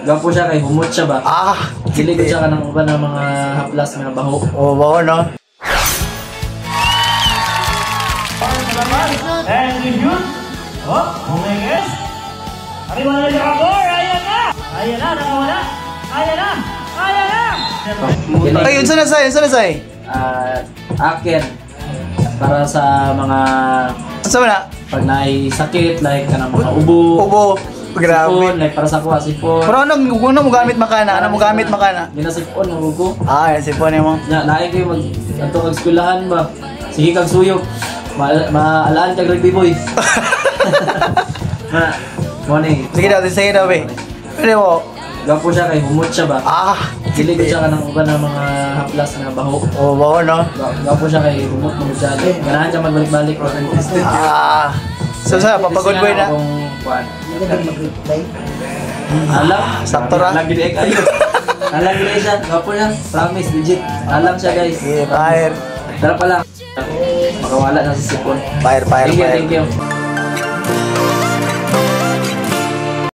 Gapo siya kay humot siya ba? Dili ko siya ka ng uban ng mga haplas, mga baho. Oo, baho no? And review. Oh my gosh. Ari wala na ako. Ayan na. Ayan na, nakawala. Ayan na. Ayan na. Ay, yun sana say. Akin para sa mga Saan na? pag naisakit, like kanang mga ubo. Ubo. Grabe. Sipon, like para sa kuha, sipon. Pero ano mo gamit makana? Ano mo gamit makana? Ginasipon, ang ugo. Yan sipon mo. Naay kayo ato kag eskwelahan ba? Sige kag suyok. Maalaan kag rugby boy. Morning. Sige daw, be. Pwede mo. Gapo siya kay humot siya ba? Dili ko siya ka ng uban ng mga haplas, mga baho. Oo, baho no? Gapo siya kay humot mo siya. Ganahan siya magbalik-balik. So papagod boy na. Alam. Sakto ra. Alam gid kayo. Alam gid siya. Gapo siya. Promise, legit. Alam siya guys. Fire. Tara pa lang. Makawala na sa sipon. Fire. Thank you.